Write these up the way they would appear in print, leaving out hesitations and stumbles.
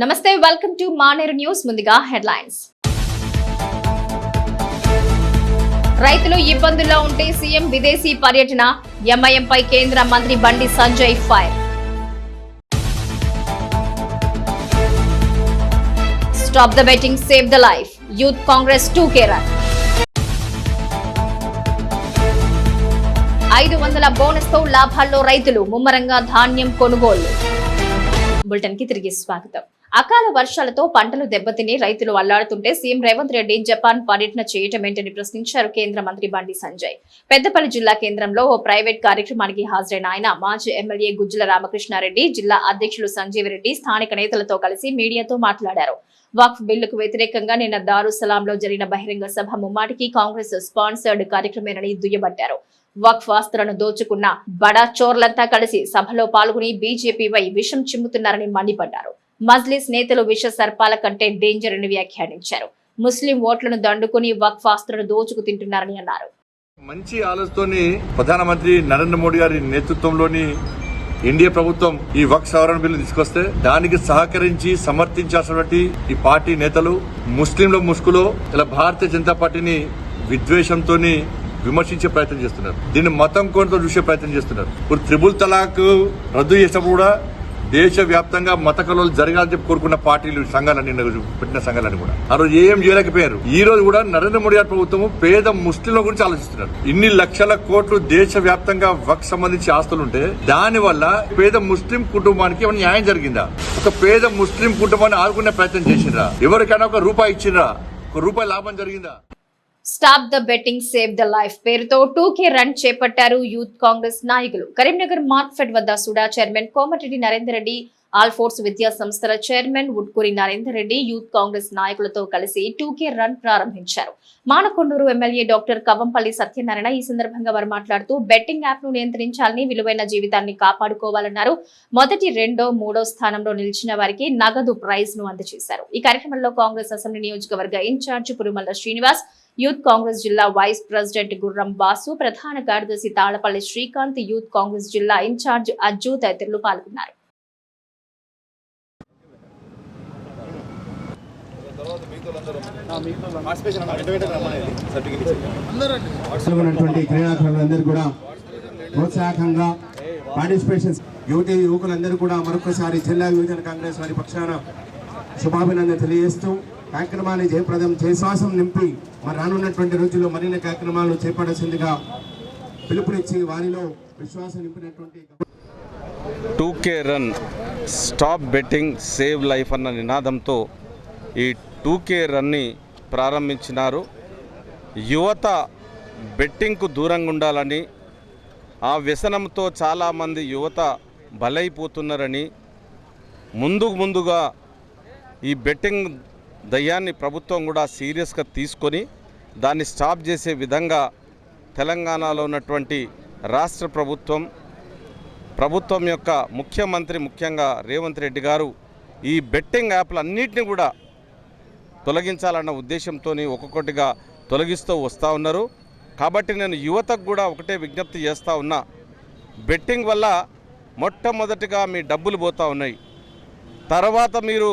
నమస్తే welcome to Maneru news. ముందుగా headlines. రైతులు ఇబ్బందుల్లో ఉంటే సీఎం విదేశీ పర్యటన, ఎంఐఎంపై కేంద్ర మంత్రి Bandi Sanjay fire. Stop the betting, save the life, youth Congress 2K run. 500 bonus తో లాభాల్లో రైతులు, ముమ్మరంగా ధాన్యం కొనుగోలు. బులెటిన్ కి తిరిగి స్వాగతం. అకాల వర్షాలతో పంటలు దెబ్బతిని రైతులు అల్లాడుతుంటే సీఎం రేవంత్ రెడ్డి జపాన్ పర్యటన చేయటమేంటని ప్రశ్నించారు కేంద్ర మంత్రి బండి సంజయ్. పెద్దపల్లి జిల్లా కేంద్రంలో ఓ ప్రైవేట్ కార్యక్రమానికి హాజరైన ఆయన మాజీ ఎమ్మెల్యే గుజ్జల రామకృష్ణారెడ్డి, జిల్లా అధ్యక్షులు సంజీవ్ రెడ్డి, స్థానిక నేతలతో కలిసి మీడియాతో మాట్లాడారు. వక్ఫ్ బిల్లుకు వ్యతిరేకంగా నిన్న దారుసలాంలో జరిగిన బహిరంగ సభ ముమ్మాటికి కాంగ్రెస్ స్పాన్సర్డ్ కార్యక్రమేనని దుయ్యబట్టారు. వక్ఫ్ ఆస్తులను దోచుకున్న బడా చోర్లంతా కలిసి సభలో పాల్గొని బీజేపీపై విషం చిమ్ముతున్నారని మండిపడ్డారు. మజ్లిస్ నేతలు విష సర్పాల కంటే డేంజర్ అని వ్యాఖ్యానించారు. ముస్లిం ఓట్లను దండుకుని వక్ఫ్ ఆస్తులను దోచుకు తింటున్నారని అన్నారు. మంచి ఆలోచనతోని ప్రధానమంత్రి నరేంద్ర మోడీ గారి నేతృత్వంలోని ఇండియా ప్రభుత్వం ఈ వక్ఫ్ సవరణ బిల్లు తీసుకొస్తే దానికి సహకరించి సమర్థించాల్సినటువంటి ఈ పార్టీ నేతలు ముస్లింల ముసుగులో ఇలా భారతీయ జనతా పార్టీని విద్వేషంతో విమర్శించే ప్రయత్నం చేస్తున్నారు. దీన్ని మతం కోణంతో చూసే ప్రయత్నం చేస్తున్నారు. ఇప్పుడు త్రిబుల్ తలాక్ రద్దు చేసినప్పుడు కూడా దేశవ్యాప్తంగా మత కలవలు జరగాలని చెప్పి కోరుకున్న పార్టీలు సంఘాలన్నీ పెట్టిన సంఘాలన్నీ కూడా ఆ రోజు ఏం చేయలేకపోయారు. ఈ రోజు కూడా నరేంద్ర మోడీ గారి ప్రభుత్వం పేద ముస్లింల గురించి ఆలోచిస్తున్నారు. ఇన్ని లక్షల కోట్లు దేశవ్యాప్తంగా వక్ఫ్ సంబంధించి ఆస్తులుంటే దాని వల్ల పేద ముస్లిం కుటుంబానికి ఏమైనా న్యాయం జరిగిందా? ఒక పేద ముస్లిం కుటుంబాన్ని ఆదుకునే ప్రయత్నం చేసిండ్రా? ఎవరికైనా ఒక రూపాయి ఇచ్చిండ్రా? ఒక రూపాయి లాభం జరిగిందా? Stop the betting, save the life పేరుతో 2K రన్ చేపట్టారు యూత్ కాంగ్రెస్ నాయకులు. కరీంనగర్ మార్క్ఫెడ్ వద్ద SUDA chairman Komatireddy Narender Reddy, all force విద్యా సంస్థల చైర్మన్ ఉట్కూరి నరేందర్ రెడ్డి యూత్ కాంగ్రెస్ నాయకులతో కలిసి 2K రన్ ప్రారంభించారు. మానకొండూరు ఎమ్మెల్యే డాక్టర్ కవంపల్లి సత్యనారాయణ ఈ సందర్భంగా వారు మాట్లాడుతూ బెట్టింగ్ యాప్ ను నియంత్రించాలని, విలువైన జీవితాన్ని కాపాడుకోవాలన్నారు. మొదటి, రెండో, మూడో స్థానంలో నిలిచిన వారికి నగదు ప్రైజ్ ను అందజేశారు. ఈ కార్యక్రమంలో కాంగ్రెస్ అసెంబ్లీ నియోజకవర్గ ఇన్ఛార్జ్ పురుమల్ల శ్రీనివాస్, యూత్ కాంగ్రెస్ జిల్లా వైస్ ప్రెసిడెంట్ గుర్రం బాసు, ప్రధాన కార్యదర్శి తాళపల్లి శ్రీకాంత్, యూత్ కాంగ్రెస్ జిల్లా ఇన్ఛార్జ్ అజ్జు తదితరులు పాల్గొన్నారు. క్రీడాకారులందరూ కూడా ప్రోత్సాహకంగా పార్టిసిపేషన్ యువకులందరూ కూడా మరొకసారి జిల్లా యువజన కాంగ్రెస్ వారి పక్షాన శుభాభినందన తెలియజేస్తూ కార్యక్రమాన్ని జయప్రదం శ్వాసం నింపి మరి రానున్నటువంటి రోజుల్లో మరిన్ని కార్యక్రమాలు చేపట్టాల్సిందిగా పిలుపునిచ్చి వారిలో విశ్వాసం నింపినటువంటి 2K run, stop betting, save life అన్న నినాదంతో ఈ 2K రన్ని ప్రారంభించినారు. యువత బెట్టింగ్కు దూరంగా ఉండాలని, ఆ వ్యసనంతో చాలామంది యువత బలైపోతున్నారని, ముందుగా ఈ బెట్టింగ్ దయ్యాన్ని ప్రభుత్వం కూడా సీరియస్గా తీసుకొని దాన్ని స్టాప్ చేసే విధంగా తెలంగాణలో ఉన్నటువంటి రాష్ట్ర ప్రభుత్వం యొక్క ముఖ్యమంత్రి ముఖ్యంగా రేవంత్ రెడ్డి గారు ఈ బెట్టింగ్ యాప్లన్నింటినీ కూడా తొలగించాలన్న ఉద్దేశంతో ఒక్కొక్కటిగా తొలగిస్తూ వస్తూ ఉన్నారు. కాబట్టి నేను యువతకు కూడా ఒకటే విజ్ఞప్తి చేస్తూ ఉన్నా, బెట్టింగ్ వల్ల మొట్టమొదటిగా మీ డబ్బులు పోతూ ఉన్నాయి. తర్వాత మీరు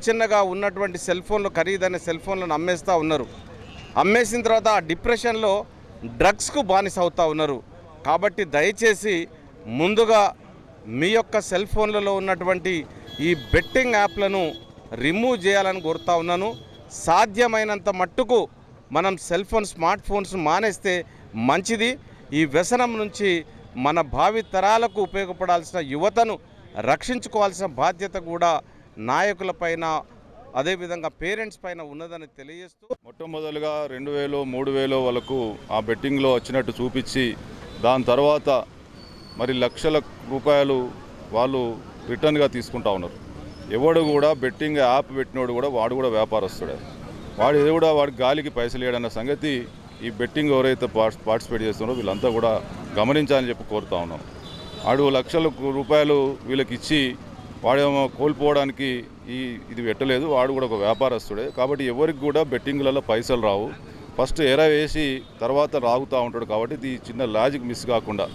చిన్నగా ఉన్నటువంటి సెల్ ఫోన్లు, ఖరీదైన సెల్ ఫోన్లను అమ్మేస్తూ ఉన్నారు. అమ్మేసిన తర్వాత ఆ డిప్రెషన్లో డ్రగ్స్కు బానిస అవుతూ ఉన్నారు. కాబట్టి దయచేసి ముందుగా మీ యొక్క సెల్ ఫోన్లలో ఉన్నటువంటి ఈ బెట్టింగ్ యాప్లను రిమూవ్ చేయాలని కోరుతా ఉన్నాను. సాధ్యమైనంత మట్టుకు మనం స్మార్ట్ ఫోన్స్ మానేస్తే మంచిది. ఈ వ్యసనం నుంచి మన భావి తరాలకు ఉపయోగపడాల్సిన యువతను రక్షించుకోవాల్సిన బాధ్యత కూడా నాయకులపైన, అదేవిధంగా పేరెంట్స్ పైన ఉన్నదని తెలియజేస్తూ, మొట్టమొదలుగా 2000, 3000 వాళ్ళకు ఆ బెట్టింగ్లో వచ్చినట్టు చూపించి దాని తర్వాత మరి లక్షల రూపాయలు వాళ్ళు రిటర్న్గా తీసుకుంటా ఉన్నారు. ఎవడు కూడా బెట్టింగ్ యాప్ పెట్టినోడు కూడా వాడు కూడా వ్యాపారస్తుడే. వాడికి గాలికి పైసలు ఇవ్వడన్న సంగతి ఈ బెట్టింగ్ ఎవరైతే పార్టిసిపేట్ చేస్తున్నారో వీళ్ళంతా కూడా గమనించాలని చెప్పి కోరుతా ఉన్నాం. వాడు లక్షల రూపాయలు వీళ్ళకి ఇచ్చి వాడేమో కోల్పోవడానికి ఇది పెట్టలేదు. వాడు కూడా ఒక వ్యాపారస్తుడే. కాబట్టి ఎవరికి కూడా బెట్టింగ్లలో పైసలు రావు. ఫస్ట్ ఎర వేసి తర్వాత రాగుతూ ఉంటాడు. కాబట్టి ఇది చిన్న లాజిక్ మిస్ కాకుండా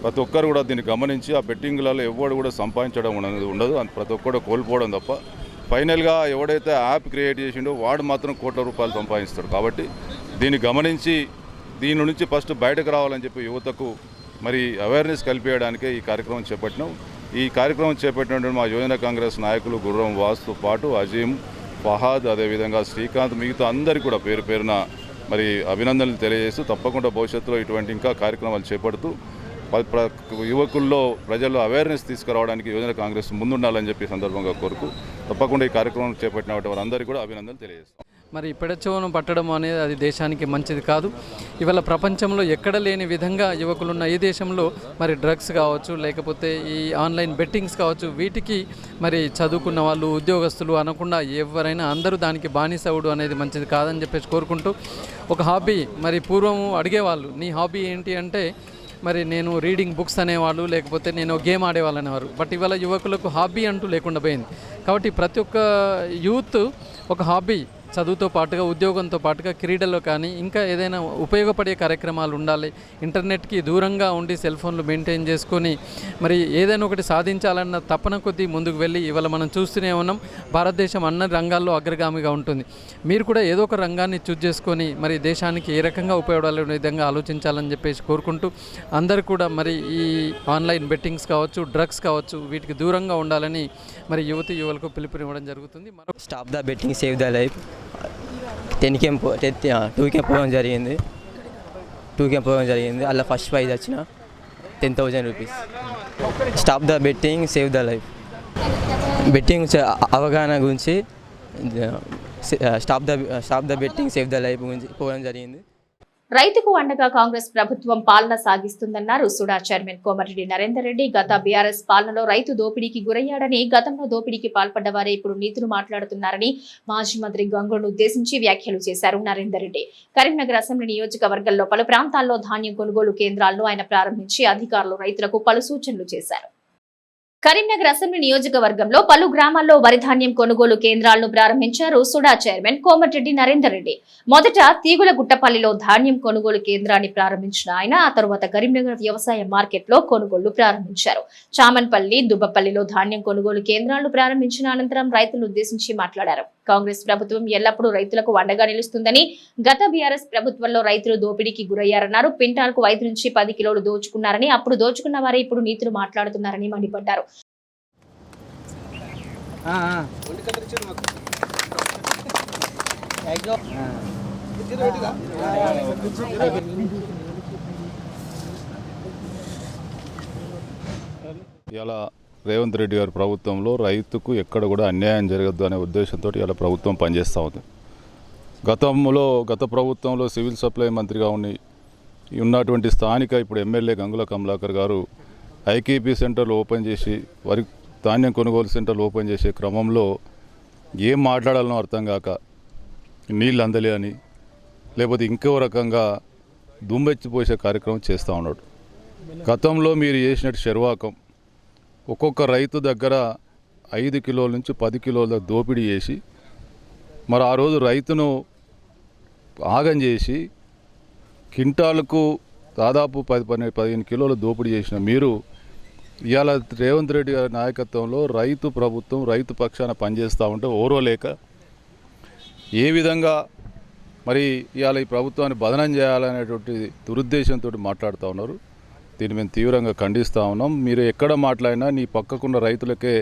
ప్రతి ఒక్కరు కూడా దీన్ని గమనించి ఆ బెట్టింగ్లలో ఎవరు కూడా సంపాదించడం ఉండదు, ప్రతి ఒక్కరు కోల్పోవడం తప్ప ఫైనల్గా ఎవడైతే యాప్ క్రియేట్ చేసిండో వాడు మాత్రం కోట్ల రూపాయలు సంపాదిస్తాడు. కాబట్టి దీన్ని గమనించి దీని నుంచి ఫస్ట్ బయటకు రావాలని చెప్పి యువతకు మరి అవేర్నెస్ కల్పించడానికే ఈ కార్యక్రమం చేపట్టినాం. ఈ కార్యక్రమం చేపట్టినటువంటి మా యువజన కాంగ్రెస్ నాయకులు గుర్రం వాసుతో పాటు అజీం, ఫహాద్, అదేవిధంగా శ్రీకాంత్, మిగతా అందరికీ కూడా పేరు పేరున మరి అభినందనలు తెలియజేస్తూ తప్పకుండా భవిష్యత్తులో ఇటువంటి ఇంకా కార్యక్రమాలు చేపడుతూ యువకుల్లో ప్రజల్లో అవేర్నెస్ తీసుకురావడానికి యువజన కాంగ్రెస్ ముందుండాలని చెప్పి సందర్భంగా కోరుకు తప్పకుండా ఈ కార్యక్రమం చేపట్టిన వారందరికీ కూడా అభినందనలు తెలియజేస్తాం. మరి పిడచోను పట్టడం అనేది అది దేశానికి మంచిది కాదు. ఇవాళ ప్రపంచంలో ఎక్కడ లేని విధంగా యువకులున్న ఈ దేశంలో మరి డ్రగ్స్ కావచ్చు, లేకపోతే ఈ ఆన్లైన్ బెట్టింగ్స్ కావచ్చు, వీటికి మరి చదువుకున్న వాళ్ళు, ఉద్యోగస్తులు అనకుండా ఎవరైనా అందరూ దానికి బానిసవుడు అనేది మంచిది కాదని చెప్పేసి కోరుకుంటూ, ఒక హాబీ మరి పూర్వం అడిగేవాళ్ళు నీ హాబీ ఏంటి అంటే మరి నేను రీడింగ్ బుక్స్ అనేవాళ్ళు, లేకపోతే నేను గేమ్ ఆడేవాళ్ళు అనేవారు. బట్ ఇవాళ యువకులకు హాబీ అంటూ లేకుండా పోయింది. కాబట్టి ప్రతి ఒక్క యూత్ ఒక హాబీ చదువుతో పాటుగా, ఉద్యోగంతో పాటుగా క్రీడల్లో కానీ ఇంకా ఏదైనా ఉపయోగపడే కార్యక్రమాలు ఉండాలి. ఇంటర్నెట్కి దూరంగా ఉండి సెల్ ఫోన్లు మెయింటైన్ చేసుకొని మరి ఏదైనా ఒకటి సాధించాలన్న తపన కొద్దీ ముందుకు వెళ్ళి ఇవాళ మనం చూస్తూనే ఉన్నాం, భారతదేశం అన్ని రంగాల్లో అగ్రగామిగా ఉంటుంది. మీరు కూడా ఏదో ఒక రంగాన్ని చూజ్ చేసుకొని మరి దేశానికి ఏ రకంగా ఉపయోగపడే విధంగా ఆలోచించాలని చెప్పేసి కోరుకుంటూ, అందరూ కూడా మరి ఈ ఆన్లైన్ బెట్టింగ్స్ కావచ్చు, డ్రగ్స్ కావచ్చు, వీటికి దూరంగా ఉండాలని మరి యువతి యువకులకు పిలుపునివ్వడం జరుగుతుంది. Stop the betting, save the life 2K పోవడం జరిగింది. 2K పోవడం జరిగింది. అలా ఫస్ట్ ప్రైజ్ వచ్చిన 10,000 rupees. Stop the betting, save the life. Betting అవగాహన గురించి stop the betting, save the life గురించి పోవడం జరిగింది. రైతుకు అండగా కాంగ్రెస్ ప్రభుత్వం పాలన సాగిస్తుందన్నారు సుడా చైర్మన్ కోమటిరెడ్డి నరేందర్ రెడ్డి. గత బీఆర్ఎస్ పాలనలో రైతు దోపిడీకి గురయ్యాడని, గతంలో దోపిడీకి పాల్పడ్డ వారే ఇప్పుడు నీతులు మాట్లాడుతున్నారని మాజీ మంత్రి గంగును ఉద్దేశించి వ్యాఖ్యలు చేశారు నరేందర్ రెడ్డి. కరీంనగర్ అసెంబ్లీ నియోజకవర్గంలో పలు ప్రాంతాల్లో ధాన్యం కొనుగోలు కేంద్రాలను ఆయన ప్రారంభించి అధికారులు, రైతులకు పలు సూచనలు చేశారు. కరీంనగర్ అసెంబ్లీ నియోజకవర్గంలో పలు గ్రామాల్లో వరి ధాన్యం కొనుగోలు కేంద్రాలను ప్రారంభించారు సుడా చైర్మన్ కోమటిరెడ్డి నరేందర్ రెడ్డి. మొదట తీగులగుట్టపల్లిలో ధాన్యం కొనుగోలు కేంద్రాన్ని ప్రారంభించిన ఆయన ఆ తరువాత కరీంనగర్ వ్యవసాయ మార్కెట్ లో కొనుగోళ్లు ప్రారంభించారు. చామన్పల్లి, దుబ్బపల్లిలో ధాన్యం కొనుగోలు కేంద్రాలను ప్రారంభించిన అనంతరం రైతులను ఉద్దేశించి మాట్లాడారు. కాంగ్రెస్ ప్రభుత్వం ఎల్లప్పుడూ రైతులకు అండగా నిలుస్తుందని, గత బీఆర్ఎస్ ప్రభుత్వంలో రైతులు దోపిడీకి గురయ్యారన్నారు. క్వింటాల్కు 5 నుంచి 10 కిలోలు దోచుకున్నారని, అప్పుడు దోచుకున్న వారే ఇప్పుడు నీతులు మాట్లాడుతున్నారని మండిపడ్డారు. ఇలా రేవంత్ రెడ్డి గారి ప్రభుత్వంలో రైతుకు ఎక్కడ కూడా అన్యాయం జరగద్దు అనే ఉద్దేశంతో ఇలా ప్రభుత్వం పనిచేస్తూ ఉంది. గత ప్రభుత్వంలో సివిల్ సప్లై మంత్రిగా ఉన్నటువంటి స్థానిక ఇప్పుడు ఎమ్మెల్యే గంగుల కమలాకర్ గారు ఐకేపీ సెంటర్లు ఓపెన్ చేసి, వరి ధాన్యం కొనుగోలు సెంటర్లు ఓపెన్ చేసే క్రమంలో ఏం మాట్లాడాలనో అర్థం కాక నీళ్ళు అందలే అని, లేకపోతే ఇంకో రకంగా దుమ్మెచ్చిపోసే కార్యక్రమం చేస్తూ ఉన్నాడు. గతంలో మీరు చేసినట్టు శర్వాకం ఒక్కొక్క రైతు దగ్గర 5 కిలోల నుంచి 10 కిలోల దోపిడీ చేసి, మరి ఆ రోజు రైతును ఆగం చేసి క్వింటాలకు దాదాపు 10-15 కిలోల దోపిడీ చేసిన మీరు ఇవాళ రేవంత్ రెడ్డి గారి నాయకత్వంలో రైతు ప్రభుత్వం, రైతు పక్షాన పనిచేస్తూ ఉంటే ఓర్వలేక ఏ విధంగా మరి ఇవాళ ఈ ప్రభుత్వాన్ని బదనం చేయాలనేటువంటి దురుద్దేశంతో మాట్లాడుతూ ఉన్నారు. దీన్ని మేము తీవ్రంగా ఖండిస్తూ ఉన్నాం. మీరు ఎక్కడ మాట్లాడినా నీ పక్కకున్న రైతులకే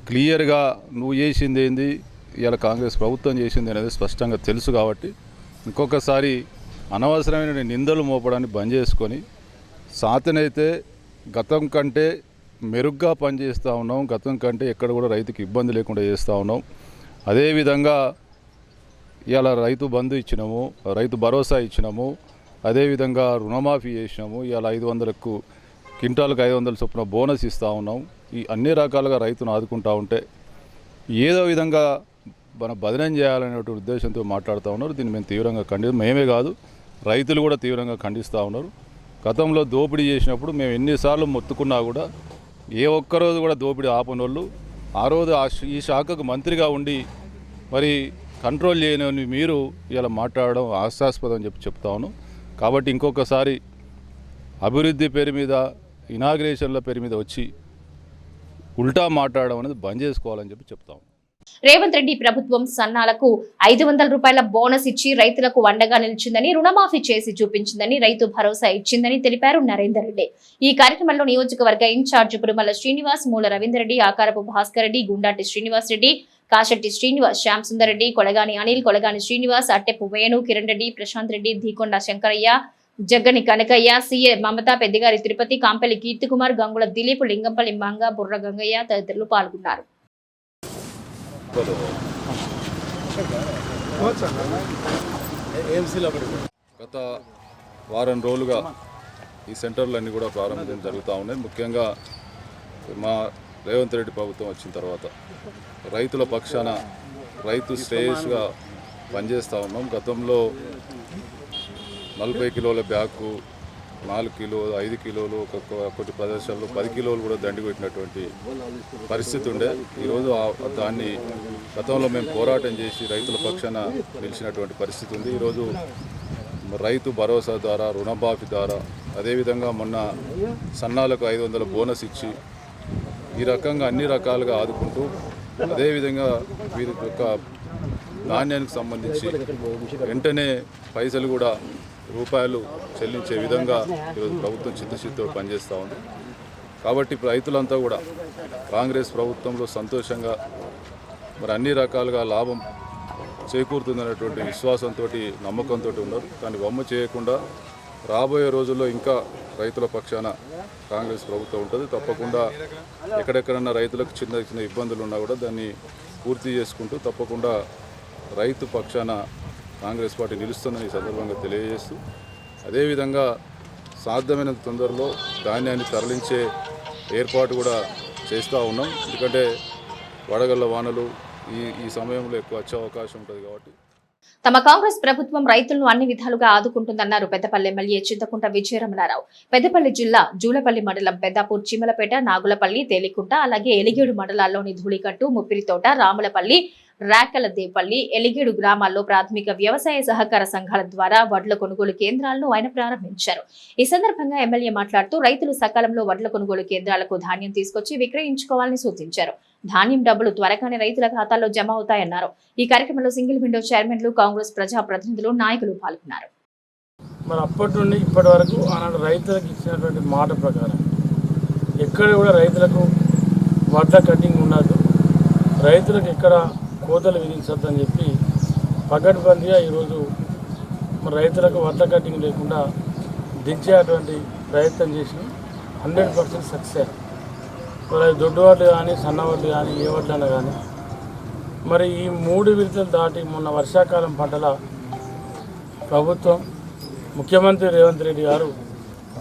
క్లియర్గా నువ్వు చేసింది ఏంది, ఇవాళ కాంగ్రెస్ ప్రభుత్వం చేసింది అనేది స్పష్టంగా తెలుసు. కాబట్టి ఇంకొకసారి అనవసరమైన నిందలు మోపడాన్ని బంద్ చేసుకొని, సాతనైతే గతం కంటే మెరుగ్గా పనిచేస్తూ ఉన్నాం, గతం కంటే ఎక్కడ కూడా రైతుకి ఇబ్బంది లేకుండా చేస్తూ ఉన్నాం. అదేవిధంగా ఇవాళ రైతు బంధు ఇచ్చినాము, రైతు భరోసా ఇచ్చినాము, అదేవిధంగా రుణమాఫీ చేసినాము. ఇవాళ 500కు క్వింటాలకు 500 చొప్పున బోనస్ ఇస్తూ ఉన్నాం. ఈ అన్ని రకాలుగా రైతును ఆదుకుంటూ ఉంటే ఏదో విధంగా మన బదనం చేయాలనే ఉద్దేశంతో మాట్లాడుతూ ఉన్నారు. దీన్ని మేము తీవ్రంగా మేమే కాదు, రైతులు కూడా తీవ్రంగా ఖండిస్తూ ఉన్నారు. గతంలో దోపిడీ చేసినప్పుడు మేము ఎన్నిసార్లు మొత్తుకున్నా కూడా ఏ ఒక్కరోజు కూడా దోపిడీ ఆపనోళ్ళు ఆ రోజు ఈ శాఖకు మంత్రిగా ఉండి మరి కంట్రోల్ చేయని మీరు ఇలా మాట్లాడడం హాస్యాస్పదం అని చెప్తా ఉన్నాం. కాబట్టి ఇంకొకసారి అభివృద్ధి పేరు మీద, ఇనాగ్రేషన్ల పేరు మీద వచ్చి ఉల్టా మాట్లాడడం అనేది బంద్ చేసుకోవాలని చెప్తా ఉన్నాం. రేవంత్ రెడ్డి ప్రభుత్వం సన్నాలకు 500 రూపాయల బోనస్ ఇచ్చి రైతులకు అండగా నిలిచిందని, రుణమాఫీ చేసి చూపించిందని, రైతు భరోసా ఇచ్చిందని తెలిపారు నరేందర్ రెడ్డి. ఈ కార్యక్రమంలో నియోజకవర్గ ఇన్ఛార్జ్ పురుమల శ్రీనివాస్, మూల రవీందర్ రెడ్డి, ఆకారపు భాస్కర్ రెడ్డి, గుండాటి శ్రీనివాస్ రెడ్డి, కాశెట్టి శ్రీనివాస్, శ్యామ్ సుందర్ రెడ్డి, కొలగాని అనిల్, కొలగాని శ్రీనివాస్, అట్టెపు వేణు, కిరణ్ రెడ్డి, ప్రశాంత్ రెడ్డి, ధీకొండ శంకరయ్య, జగ్గని కనకయ్య, సిఏ మమత, పెద్దిగారి తిరుపతి, కాంపల్లి కీర్తికుమార్, గంగుల దిలీప్, లింగంపల్లి మంగ, బుర్ర గంగయ్య తదితరులు పాల్గొన్నారు. గత వారం రోజులుగా ఈ సెంటర్లన్నీ కూడా ప్రారంభించడం జరుగుతూ ఉన్నాయి. ముఖ్యంగా మా రేవంత్ రెడ్డి ప్రభుత్వం వచ్చిన తర్వాత రైతుల పక్షాన రైతు శ్రేయస్సుగా పనిచేస్తూ ఉన్నాం. గతంలో 40 కిలోల బ్యాగు 4 కిలోలు 5 కిలోలు కొన్ని ప్రదేశాల్లో 10 కిలోలు కూడా దండి పెట్టినటువంటి పరిస్థితి ఉండే. ఈరోజు దాన్ని గతంలో మేము పోరాటం చేసి రైతుల పక్షాన నిలిచినటువంటి పరిస్థితి ఉంది. ఈరోజు రైతు భరోసా ద్వారా, రుణమాఫీ ద్వారా, అదేవిధంగా మొన్న సన్నాలకు 500 బోనస్ ఇచ్చి ఈ రకంగా అన్ని రకాలుగా ఆదుకుంటూ, అదేవిధంగా వీరి యొక్క నాణ్యానికి సంబంధించి వెంటనే పైసలు కూడా రూపాయలు చెల్లించే విధంగా ఈరోజు ప్రభుత్వం చిత్తశుద్ధితో పనిచేస్తూ ఉంది. కాబట్టి రైతులంతా కూడా కాంగ్రెస్ ప్రభుత్వంలో సంతోషంగా మరి అన్ని రకాలుగా లాభం చేకూరుతుందనేటువంటి విశ్వాసంతో, నమ్మకంతో ఉన్నారు. కానీ వమ్ము చేయకుండా రాబోయే రోజుల్లో ఇంకా రైతుల పక్షాన కాంగ్రెస్ ప్రభుత్వం ఉంటుంది. తప్పకుండా ఎక్కడెక్కడన్నా రైతులకు చిన్న చిన్న ఇబ్బందులు ఉన్నా కూడా దాన్ని పూర్తి చేసుకుంటూ తప్పకుండా రైతు పక్షాన కాంగ్రెస్ పార్టీ నిలుస్తుందని ఈ సందర్భంగా తెలియజేస్తూ, అదేవిధంగా సాధ్యమైనంత తొందరలో ధాన్యాన్ని తరలించే ఏర్పాటు కూడా చేస్తూ ఉన్నాం. ఎందుకంటే వడగళ్ల వానలు ఈ సమయంలో ఎక్కువ వచ్చే అవకాశం ఉంటుంది కాబట్టి. తమ కాంగ్రెస్ ప్రభుత్వం రైతులను అన్ని విధాలుగా ఆదుకుంటుందన్నారు పెద్దపల్లి ఎమ్మెల్యే చింతకుంట విజయరమణారావు. పెద్దపల్లి జిల్లా జూలపల్లి మండలం పెద్దాపూర్, చిమలపేట, నాగులపల్లి, తేలికుంట, అలాగే ఎలిగేడు మండలాల్లోని ధూళికట్టు, ముప్పిరితోట, రాములపల్లి, రాకలదేపల్లి, ఎలిగేడు గ్రామాల్లో ప్రాథమిక వ్యవసాయ సహకార సంఘాల ద్వారా వడ్ల కొనుగోలు కేంద్రాలను ఆయన ప్రారంభించారు. ఈ సందర్భంగా ఎమ్మెల్యే మాట్లాడుతూ రైతులు సకాలంలో వడ్ల కొనుగోలు కేంద్రాలకు ధాన్యం తీసుకొచ్చి విక్రయించుకోవాలని సూచించారు. ధాన్యం డబ్బులు త్వరగానే రైతుల ఖాతాల్లో జమ అవుతాయన్నారు. ఈ కార్యక్రమంలో సింగిల్ విండో చైర్మన్లు, కాంగ్రెస్ ప్రజా ప్రతినిధులు, నాయకులు పాల్గొన్నారు. మరి అప్పటి నుండి ఇప్పటి వరకు ఆనాడు రైతులకు ఇచ్చినటువంటి మాట ప్రకారం ఎక్కడ కూడా రైతులకు వడ్ల కటింగ్ ఉండదు, రైతులకు ఎక్కడ కోతలు విధించొద్దని చెప్పి పకడ్బందీగా ఈరోజు మరి రైతులకు వడ్ల కటింగ్ లేకుండా దించేటువంటి ప్రయత్నం చేసి 100% సక్సెస్. మరి దొడ్డు వడ్లు కానీ, సన్న వడ్లు కానీ, ఏ వడ్లన్నా కానీ మరి ఈ 3 విడతలు దాటి మొన్న వర్షాకాలం పంటల ప్రభుత్వం ముఖ్యమంత్రి రేవంత్ రెడ్డి గారు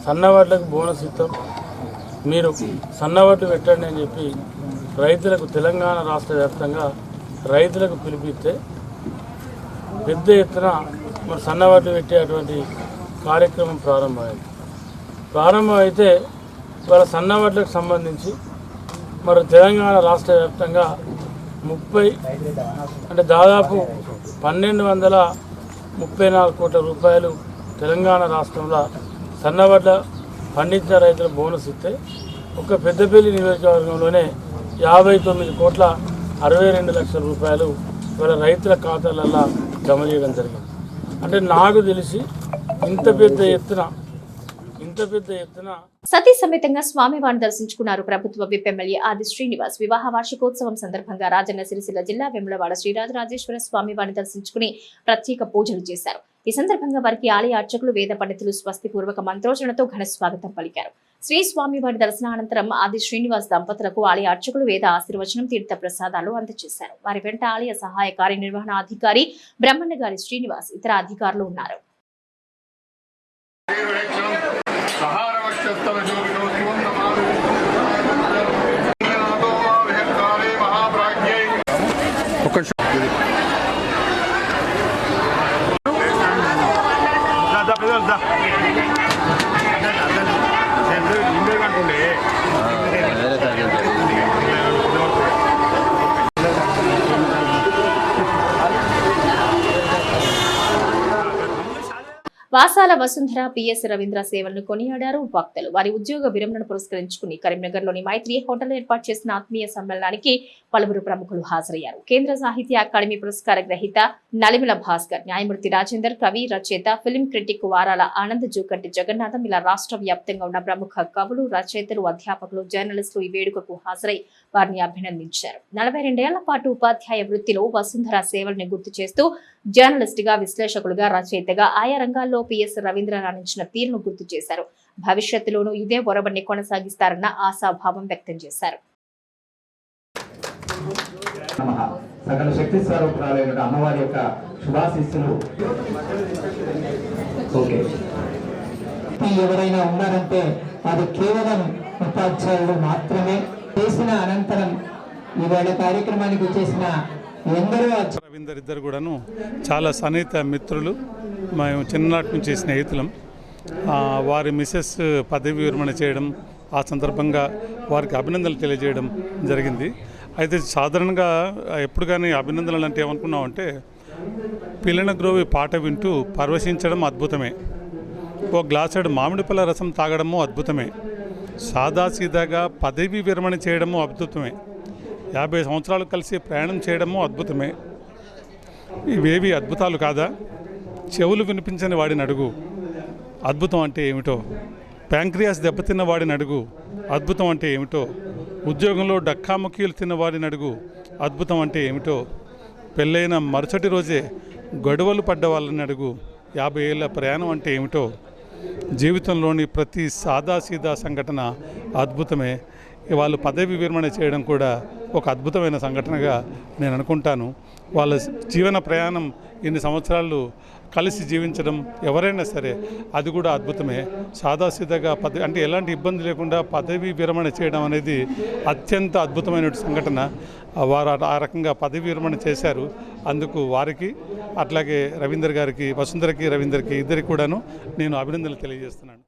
సన్నవడ్లకు బోనస్ ఇస్తాం, మీరు సన్నవడ్లు పెట్టండి అని చెప్పి రైతులకు తెలంగాణ రాష్ట్ర వ్యాప్తంగా రైతులకు పిలిపిస్తే పెద్ద ఎత్తున మరి సన్నవడ్లు పెట్టేటువంటి కార్యక్రమం ప్రారంభమైతే వాళ్ళ సన్నవడ్లకు సంబంధించి మరి తెలంగాణ రాష్ట్ర వ్యాప్తంగా 30 అంటే దాదాపు 1234 కోట్ల రూపాయలు తెలంగాణ రాష్ట్రంలో సన్నవడ్ల పండించిన రైతుల బోనస్ ఇస్తే ఒక పెద్దపల్లి నియోజకవర్గంలోనే 59 కోట్ల 62 లక్షల రూపాయలు వాళ్ళ రైతుల ఖాతాలలో జమ చేయడం జరిగింది. అంటే నాకు తెలిసి ఇంత పెద్ద ఎత్తున సతీ సమేతంగా స్వామివారిని దర్శించుకున్నారు ప్రభుత్వ విప్ ఎమ్మెల్యే ఆది శ్రీనివాస్. వివాహ వార్షికోత్సవం సందర్భంగా రాజన్న సిరిసిల్ల జిల్లా వేములవాడ శ్రీరాజరాజేశ్వర స్వామివారిని దర్శించుకుని ప్రత్యేక పూజలు చేశారు. ఈ సందర్భంగా వారికి ఆలయ అర్చకులు, వేద పండితులు స్వస్తి పూర్వక మంత్రోచ్చరణతో ఘన స్వాగతం పలికారు. శ్రీ స్వామివారి దర్శనానంతరం ఆది శ్రీనివాస్ దంపతులకు ఆలయ అర్చకులు వేద ఆశీర్వచనం, తీర్థ ప్రసాదాలు అందజేశారు. వారి వెంట ఆలయ సహాయ కార్యనిర్వహణాధికారి బ్రహ్మన్న గారి శ్రీనివాస్, ఇతర అధికారులు ఉన్నారు. వాసాల వసుంధర పిఎస్ రవీంద్ర సేవలను కొనియాడారు భక్తులు. వారి ఉద్యోగ విరమణను పురస్కరించుకుని కరీంనగర్లోని మైత్రి హోటల్ ఏర్పాటు చేసిన ఆత్మీయ సమ్మేళనానికి పలువురు ప్రముఖులు హాజరయ్యారు. కేంద్ర సాహిత్య అకాడమీ పురస్కార గ్రహీత నలిమిల భాస్కర్, న్యాయమూర్తి రాజేందర్, కవి, రచయిత, ఫిల్మ్ క్రిటిక్ వారాల ఆనంద్, జూకంటి జగన్నాథం ఇలా రాష్ట్ర వ్యాప్తంగా ఉన్న ప్రముఖ కవులు, రచయితలు, అధ్యాపకులు, జర్నలిస్టులు ఈ వేడుకకు హాజరై వారిని అభినందించారు. 42 ఏళ్ల పాటు ఉపాధ్యాయ వృత్తిలో వసుంధర సేవలను గుర్తు చేస్తూ జర్నలిస్ట్ గా, విశ్లేషకులుగా, రచయితగా ఆయా రంగాల్లో పిఎస్ రవీంద్ర రాణించిన తీరును గుర్తు చేశారు. భవిష్యత్తులోనూ ఇదే ఒరవడిని కొనసాగిస్తారన్న ఆశాభావం వ్యక్తం చేశారు. సకల శక్తి స్వరూపురాలైన అమ్మవారి యొక్క శుభాశీస్సులు. ఓకే, ఎవరైనా ఉన్నారంటే అది కేవలం ఉపాధ్యాయులు మాత్రమే. చేసిన అనంతరం ఈవేళ కార్యక్రమానికి వచ్చేసిన ఎందరో రవీందర్ ఇద్దరు కూడాను చాలా సన్నిహిత మిత్రులు, మేము చిన్ననాటి నుంచి స్నేహితులం. వారి మిసెస్ పదవి విరమణ చేయడం, ఆ సందర్భంగా వారికి అభినందనలు తెలియజేయడం జరిగింది. అయితే సాధారణంగా ఎప్పుడు కానీ అభినందనలు అంటే ఏమనుకున్నామంటే, పిల్లన గ్రోవి పాట వింటూ పరవశించడం అద్భుతమే, ఓ గ్లాసుడు మామిడి పళ్ళ రసం తాగడము అద్భుతమే, సాదాసీదాగా పదవి విరమణ చేయడము అద్భుతమే, 50 సంవత్సరాలు కలిసి ప్రయాణం చేయడము అద్భుతమే. ఇవేవి అద్భుతాలు కాదా? చెవులు వినిపించని వాడిని అడుగు, అద్భుతం అంటే ఏమిటో. ప్యాంక్రియాస్ దెబ్బతిన్న వాడిని అడుగు, అద్భుతం అంటే ఏమిటో. ఉద్యోగంలో డక్కాముక్కీలు తిన్న వాడిని అడుగు, అద్భుతం అంటే ఏమిటో. పెళ్ళైన మరుసటి రోజే గొడవలు పడ్డ వాళ్ళని అడుగు, 50 ఏళ్ళ ప్రయాణం అంటే ఏమిటో. జీవితంలోని ప్రతి సాదాసీదా సంఘటన అద్భుతమే. వాళ్ళు పదవి విరమణ చేయడం కూడా ఒక అద్భుతమైన సంఘటనగా నేను అనుకుంటాను. వాళ్ళ జీవన ప్రయాణం ఇన్ని సంవత్సరాలు కలిసి జీవించడం ఎవరైనా సరే అది కూడా అద్భుతమే. సాదాసీదాగా అంటే ఎలాంటి ఇబ్బంది లేకుండా పదవి విరమణ చేయడం అనేది అత్యంత అద్భుతమైన సంఘటన. వారు ఆ రకంగా పదవి విరమణ చేశారు. అందుకు వారికి, అట్లాగే రవీందర్ గారికి, వసుంధరకి, రవీందర్కి ఇద్దరికి కూడాను నేను అభినందనలు తెలియజేస్తున్నాను.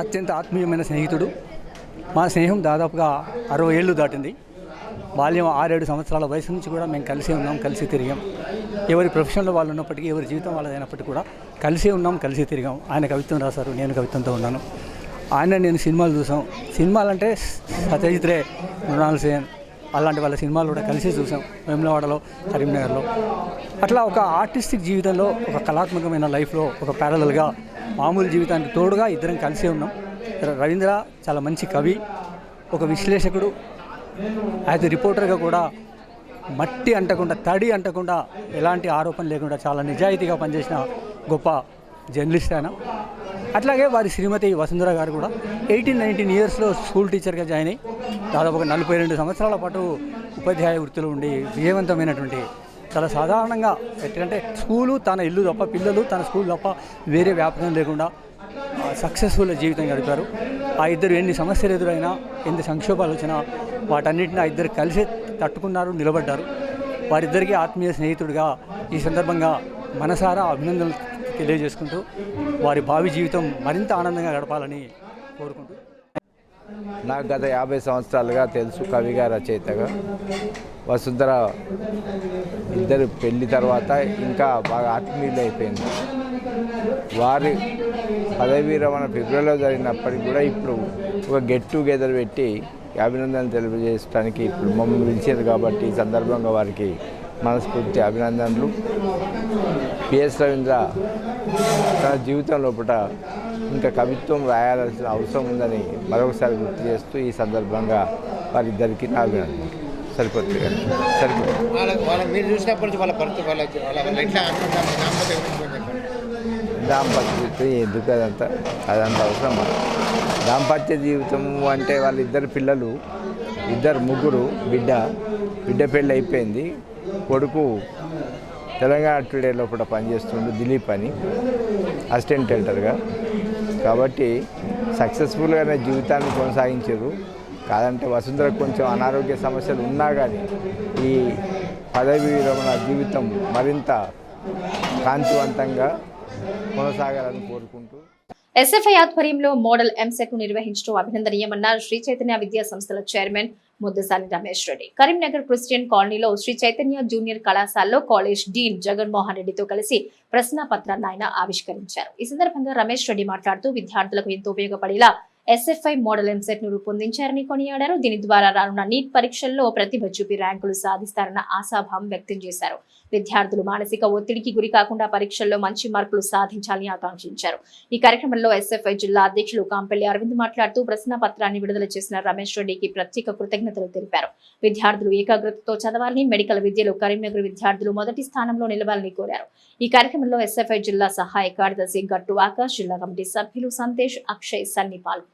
అత్యంత ఆత్మీయమైన స్నేహితుడు. మా స్నేహం దాదాపుగా 60 ఏళ్ళు దాటింది. బాల్యం 6-7 సంవత్సరాల వయసు నుంచి కూడా మేము కలిసి ఉన్నాం, కలిసి తిరిగాం. ఎవరి ప్రొఫెషన్లో వాళ్ళు ఉన్నప్పటికీ, ఎవరి జీవితం వాళ్ళదైనప్పటికీ కూడా కలిసి ఉన్నాం, కలిసి తిరిగాం. ఆయన కవిత్వం రాశారు, నేను కవిత్వంతో ఉన్నాను. ఆయన నేను సినిమాలు చూసాం. సినిమాలంటే సత్యజిత్ రే, మృణాల్ సేన్ అలాంటి వాళ్ళ సినిమాలు కూడా కలిసి చూసాం, వేములవాడలో, కరీంనగర్లో. అట్లా ఒక ఆర్టిస్టిక్ జీవితంలో, ఒక కళాత్మకమైన లైఫ్లో ఒక ప్యారలల్గా మామూలు జీవితానికి తోడుగా ఇద్దరం కలిసే ఉన్నాం. రవీంద్ర చాలా మంచి కవి, ఒక విశ్లేషకుడు, యాజ్ రిపోర్టర్గా కూడా మట్టి అంటకుండా, తడి అంటకుండా, ఎలాంటి ఆరోపణ లేకుండా చాలా నిజాయితీగా పనిచేసిన గొప్ప జర్నలిస్ట్ ఆయన. అట్లాగే వారి శ్రీమతి వసుంధర గారు కూడా 18-19 ఇయర్స్లో స్కూల్ టీచర్గా జాయిన్ అయ్యి దాదాపుగా 42 సంవత్సరాల పాటు ఉపాధ్యాయ వృత్తిలో ఉండి విజయవంతమైనటువంటి, చాలా సాధారణంగా ఎట్లంటే స్కూలు తన ఇల్లు తప్ప, పిల్లలు తన స్కూల్ తప్ప వేరే వ్యాపకం లేకుండా సక్సెస్ఫుల్ జీవితం గడిపారు. ఆ ఇద్దరు ఎన్ని సమస్యలు ఎదురైనా, ఎన్ని సంక్షోభాలు వచ్చినా వాటన్నిటిని ఆ ఇద్దరు కలిసే తట్టుకున్నారు, నిలబడ్డారు. వారిద్దరికీ ఆత్మీయ స్నేహితుడిగా ఈ సందర్భంగా మనసారా అభినందనలు తెలియజేసుకుంటూ వారి భావి జీవితం మరింత ఆనందంగా గడపాలని కోరుకుంటూ. నాకు గత 50 సంవత్సరాలుగా తెలుసు, కవిగా, రచయితగా. వసుంధర ఇద్దరు పెళ్లి తర్వాత ఇంకా బాగా ఆత్మీయులు అయిపోయింది. వారి పదవి విరమణ ఫిబ్రవరిలో జరిగినప్పటికీ కూడా ఇప్పుడు ఒక గెట్ టుగెదర్ పెట్టి అభినందనలు తెలియజేయడానికి ఇప్పుడు మమ్మల్ని పిలిచారు కాబట్టి ఈ సందర్భంగా వారికి మనస్ఫూర్తి అభినందనలు. పిఎస్ రవీంద్ర తన జీవితం లోపల ఇంకా కవిత్వం రాయాల్సిన అవసరం ఉందని మరొకసారి గుర్తు చేస్తూ ఈ సందర్భంగా వారిద్దరికీ నా అభినందనలు. సరిపోతుంది కానీ మీరు చూసినప్పటి దాంపత్య ఎందుకు అదంతా అవసరం. దాంపత్య జీవితం అంటే వాళ్ళిద్దరు పిల్లలు, ముగ్గురు, బిడ్డ పెళ్ళి అయిపోయింది. కొడుకు తెలంగాణ టుడే లోపల పనిచేస్తుండు, దిలీప్ అని, అసిస్టెంట్ ఎడిటర్గా. కాబట్టి సక్సెస్ఫుల్గానే జీవితాన్ని కొనసాగించారు. కాదంటే వసుంధర కొంచెం అనారోగ్య సమస్యలు ఉన్నా కానీ ఈ పదవి విరమణ జీవితం మరింత కాంతివంతంగా కొనసాగాలని కోరుకుంటూ. ఎస్ఎఫ్ఐ ఆధ్వర్యంలో మోడల్ ఎంసెట్ ను నిర్వహించడం అభినందనీయమన్నారు శ్రీ చైతన్య విద్యా సంస్థల చైర్మన్ ముద్దసాని రమేష్ రెడ్డి కరీంనగర్ క్రిస్టియన్ కాలనీలో శ్రీ చైతన్య జూనియర్ కళాశాలలో కాలేజ్ డీన్ జగన్మోహన్ రెడ్డితో కలిసి ప్రశ్నాపత్రాన్ని ఆయన ఆవిష్కరించారు. ఈ సందర్భంగా రమేష్ రెడ్డి మాట్లాడుతూ విద్యార్థులకు ఎంతో ఉపయోగపడేలా SFI మోడల్ ఎంసెట్ ను రూపొందించారని కొనియాడారు. దీని ద్వారా రానున్న నీట్ పరీక్షల్లో ప్రతిభ చూపి ర్యాంకులు సాధిస్తారన్న ఆశాభావం వ్యక్తం చేశారు. విద్యార్థులు మానసిక ఒత్తిడికి గురి కాకుండా పరీక్షల్లో మంచి మార్కులు సాధించాలని ఆకాంక్షించారు. ఈ కార్యక్రమంలో SFI జిల్లా అధ్యక్షులు కాంపల్లి అరవింద్ మాట్లాడుతూ ప్రశ్నాపత్రాన్ని విడుదల చేసిన రమేష్ రెడ్డికి ప్రత్యేక కృతజ్ఞతలు తెలిపారు. విద్యార్థులు ఏకాగ్రతతో చదవాలని, మెడికల్ విద్యలో కరీంనగర్ విద్యార్థులు మొదటి స్థానంలో నిలవాలని కోరారు. ఈ కార్యక్రమంలో SFI జిల్లా సహాయ కార్యదర్శి గట్టు ఆకాష్, జిల్లా కమిటీ సభ్యులు సంతేష్, అక్షయ్, సన్ని పాల్గొన్నారు.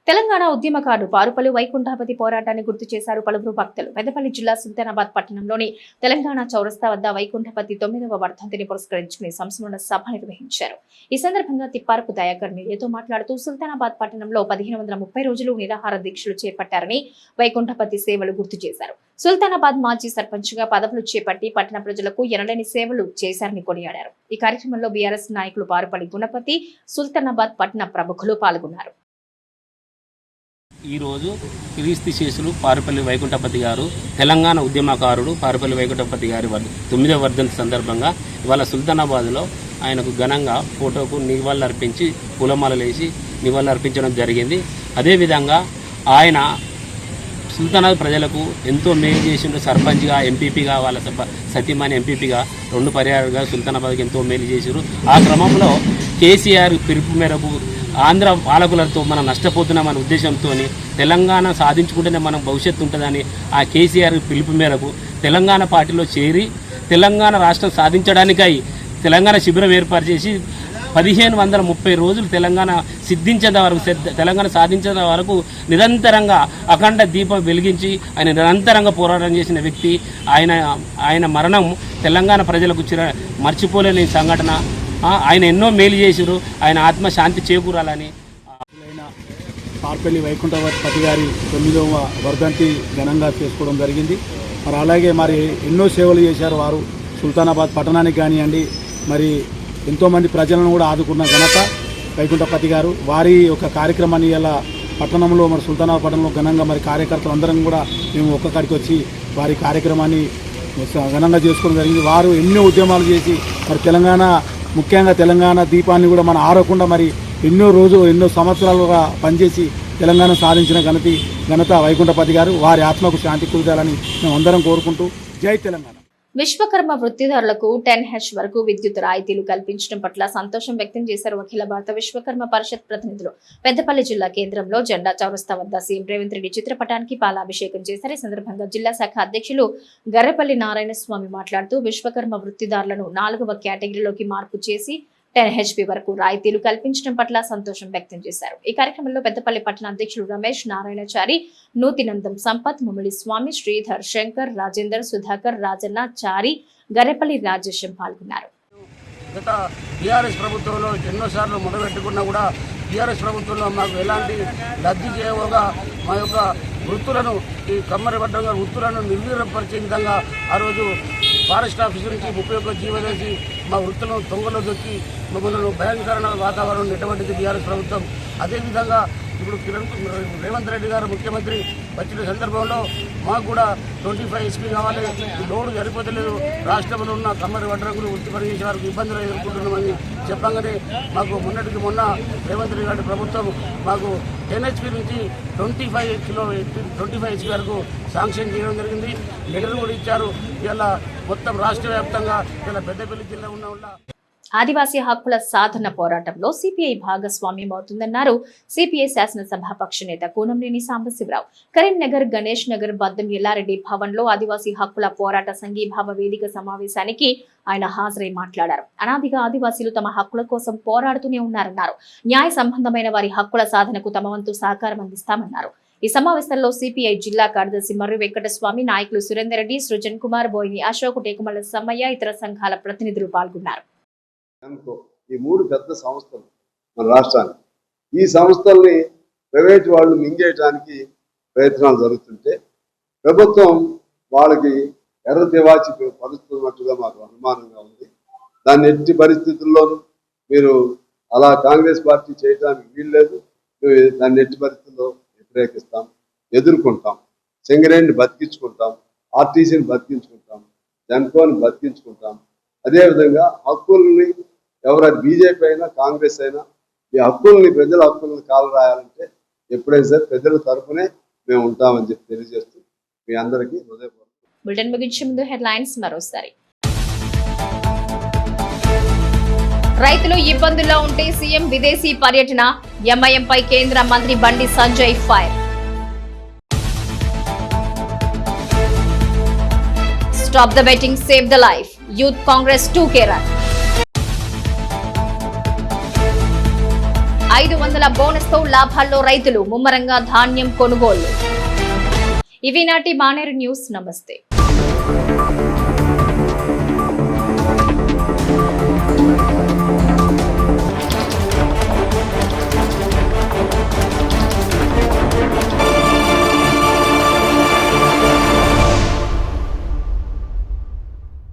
తెలంగాణ ఉద్యమకారుడు పారుపల్లి వైకుంఠాపతి పోరాటాన్ని గుర్తు చేశారు పలువురు భక్తులు. పెద్దపల్లి జిల్లా సుల్తానాబాద్ పట్టణంలోని తెలంగాణ చౌరస్తా వద్ద వైకుంఠపతి 9వ వర్ధంతిని పురస్కరించుకుని సంస్మరణ సభ నిర్వహించారు. ఈ సందర్భంగా తిప్పారపు దయాకర్ మీడియాతో మాట్లాడుతూ సుల్తానాబాద్ పట్టణంలో 1530 రోజులు నిరాహార దీక్షలు చేపట్టారని, వైకుంఠపతి సేవలు గుర్తు చేశారు. సుల్తానాబాద్ మాజీ సర్పంచ్ గా పదవులు చేపట్టి పట్టణ ప్రజలకు ఎనలేని సేవలు చేశారని కొనియాడారు. ఈ కార్యక్రమంలో బీఆర్ఎస్ నాయకులు పారుపల్లి గుణపతి, సుల్తానాబాద్ పట్టణ ప్రముఖులు పాల్గొన్నారు. ఈరోజు క్రీస్తు శేషులు పారుపల్లి వైకుంఠపతి గారు, తెలంగాణ ఉద్యమకారుడు పారుపల్లి వైకుంఠపతి గారి 9వ వర్ధంతి సందర్భంగా ఇవాళ సుల్తానాబాద్లో ఆయనకు ఘనంగా ఫోటోకు నివాళులర్పించి పూలమాలలేసి నివాళులర్పించడం జరిగింది. అదేవిధంగా ఆయన సుల్తానాబాద్ ప్రజలకు ఎంతో మేలు చేసిండు. సర్పంచ్గా, ఎంపీపీగా, వాళ్ళ సతీమణి ఎంపీపీగా 2 పర్యాయాలుగా సుల్తానాబాద్కి ఎంతో మేలు చేశారు. ఆ క్రమంలో కేసీఆర్ పిలుపు మేరకు ఆంధ్ర పాలకులతో మనం నష్టపోతున్నామనే ఉద్దేశంతో తెలంగాణ సాధించుకుంటేనే మనం భవిష్యత్తు ఉంటుందని ఆ కేసీఆర్ పిలుపు మేరకు తెలంగాణ పార్టీలో చేరి తెలంగాణ రాష్ట్రం సాధించడానికై తెలంగాణ శిబిరం ఏర్పాటు చేసి 1530 రోజులు తెలంగాణ తెలంగాణ సాధించేంత వరకు నిరంతరంగా అఖండ దీపం వెలిగించి ఆయన నిరంతరంగా పోరాటం చేసిన వ్యక్తి. ఆయన మరణం తెలంగాణ ప్రజలకు మర్చిపోలేని సంఘటన. ఆయన ఎన్నో మేలు చేశారు. ఆయన ఆత్మ శాంతి చేకూరాలని పారుపల్లి వైకుంఠపతి గారి 9వ వర్ధంతి ఘనంగా చేసుకోవడం జరిగింది. మరి అలాగే మరి ఎన్నో సేవలు చేశారు వారు సుల్తానాబాద్ పట్టణానికి కానివ్వండి, మరి ఎంతోమంది ప్రజలను కూడా ఆదుకున్న ఘనత వైకుంఠపతి గారు. వారి యొక్క కార్యక్రమాన్ని ఇలా పట్టణంలో మరి సుల్తానాబాద్ పట్టణంలో ఘనంగా మరి కార్యకర్తలు అందరం కూడా మేము ఒక్కడికి వచ్చి వారి కార్యక్రమాన్ని ఘనంగా చేసుకోవడం జరిగింది. వారు ఎన్నో ఉద్యమాలు చేసి మరి ముఖ్యంగా తెలంగాణ దీపాన్ని కూడా మనం ఆరకుండా మరి ఎన్నో సంవత్సరాలుగా పనిచేసి తెలంగాణ సాధించిన ఘనత వైకుంఠపతి గారు. వారి ఆత్మకు శాంతి కుదరాలని మేము అందరం కోరుకుంటూ జై తెలంగాణ. విశ్వకర్మ వృత్తిదారులకు 10H వరకు విద్యుత్ రాయితీలు కల్పించడం పట్ల సంతోషం వ్యక్తం చేశారు అఖిల భారత విశ్వకర్మ పరిషత్ ప్రతినిధులు. పెద్దపల్లి జిల్లా కేంద్రంలో జెండా చౌరస్తా వద్ద సీఎం రేవంత్ రెడ్డి చిత్రపటానికి పాలాభిషేకం చేశారు. ఈ సందర్భంగా జిల్లా శాఖ అధ్యక్షులు గర్రెపల్లి నారాయణ స్వామి మాట్లాడుతూ విశ్వకర్మ వృత్తిదారులను 4వ కేటగిరీలోకి మార్పు చేసి 10HP వరకు రాయితీలు కల్పించడం పట్ల సంతోషం వ్యక్తం చేశారు. ఈ కార్యక్రమంలో పెద్దపల్లి పట్టణ అధ్యక్షులు రమేష్, నారాయణచారి, నూతినందం సంపత్, ముమిడి స్వామి, శ్రీధర్, శంకర్, రాజేందర్, సుధాకర్, రాజన్న, చారి, గర్రెపల్లి రాజేశం పాల్గొన్నారు. గత టీఆర్ఎస్ ప్రభుత్వంలో ఎన్నోసార్లు మొదలుపెట్టుకున్నా కూడా టీఆర్ఎస్ ప్రభుత్వంలో మాకు ఎలాంటి లబ్ధి చేయగా మా యొక్క వృత్తులను ఈ కమ్మరిబడ్డంగా వృత్తులను నిర్వీర్యపరిచే విధంగా ఆ రోజు ఫారెస్ట్ ఆఫీసు నుంచి 31 జీవోదేసి మా వృత్తులను తొంగలో దొక్కి మమ్మల్ని భయంకరమైన వాతావరణం ఎటువంటిది టీఆర్ఎస్ ప్రభుత్వం. అదేవిధంగా ఇప్పుడు రేవంత్ రెడ్డి గారు ముఖ్యమంత్రి వచ్చిన సందర్భంలో మాకు కూడా 25 HP కావాలి, లోడు సరిపోతలేదు, రాష్ట్రంలో ఉన్న కమ్మరి వడ్రంగులు వృత్తి పనిచేసే వారికి ఇబ్బందులు ఎదుర్కొంటున్నామని చెప్పగానే మాకు మొన్న రేవంత్ రెడ్డి గారి ప్రభుత్వం మాకు 10HP నుంచి 25 HP వరకు శాంక్షన్ చేయడం జరిగింది. లెటర్ కూడా ఇచ్చారు. ఇలా మొత్తం రాష్ట్ర వ్యాప్తంగా ఇలా పెద్దపల్లి జిల్లా ఉన్న ఆదివాసీ హక్కుల సాధన పోరాటంలో సిపిఐ భాగస్వామ్యం అవుతుందన్నారు సిపిఐ శాసనసభాపక్ష నేత కూనంనేని సాంబశివరావు. కరీంనగర్, గణేష్ నగర్, బద్దం ఎల్లారెడ్డి భవన్ లో ఆదివాసీ హక్కుల పోరాట సంఘీభావ వేదిక సమావేశానికి ఆయన హాజరై మాట్లాడారు. అనాదిగా ఆదివాసీలు తమ హక్కుల కోసం పోరాడుతూనే ఉన్నారన్నారు. న్యాయ సంబంధమైన వారి హక్కుల సాధనకు తమ వంతు సహకారం అందిస్తామన్నారు. ఈ సమావేశంలో సిపిఐ జిల్లా కార్యదర్శి మర్రి వెంకటస్వామి, నాయకులు సురేందర్ రెడ్డి, సృజన్ కుమార్, బోయిని అశోక్, టేకుమల్ల సమ్మయ్య, ఇతర సంఘాల ప్రతినిధులు పాల్గొన్నారు. ఈ 3 పెద్ద సంస్థలు మన రాష్ట్రానికి, ఈ సంస్థల్ని ప్రైవేట్ వాళ్ళు మింగేయడానికి ప్రయత్నాలు జరుగుతుంటే ప్రభుత్వం వాళ్ళకి ఎర్ర తివాచి పరుస్తున్నట్టుగా మాకు అనుమానంగా ఉంది. దాన్ని ఎట్టి పరిస్థితుల్లోనూ మీరు అలా కాంగ్రెస్ పార్టీ చేయడానికి వీల్లేదు. దాన్ని ఎట్టి పరిస్థితుల్లో వ్యతిరేకిస్తాం, ఎదుర్కొంటాం. సింగరేణిని బతికించుకుంటాం, ఆర్టీసీని బతికించుకుంటాం, జన్కోని బతికించుకుంటాం. అదేవిధంగా హక్కుల్ని ఎవరైనా బీజేపీ అయినా కాంగ్రెస్ అయినా ఈ హక్కుల్ని, ప్రజల హక్కుల్ని కాలరాయాలంటే ఎప్పుడైనా సరే ప్రజల తరఫునే మేము ఉంటామని చెప్పి తెలియజేస్తూ మీ అందరికీ హృదయపూర్వక. బులెటిన్ ముగించే ముందు హెడ్లైన్స్ మరోసారి. రైతులు ఇబ్బందుల్లో ఉంటే సీఎం విదేశీ పర్యటన, ఎంఐఎంపై కేంద్ర మంత్రి Bandi Sanjay fire. Stop the betting, save the life, youth Congress 2K run. 500 bonus తో లాభాల్లో రైతులు, ముమ్మరంగా ధాన్యం కొనుగోళ్లు. ఇవి నాటి మానేరు న్యూస్. నమస్తే.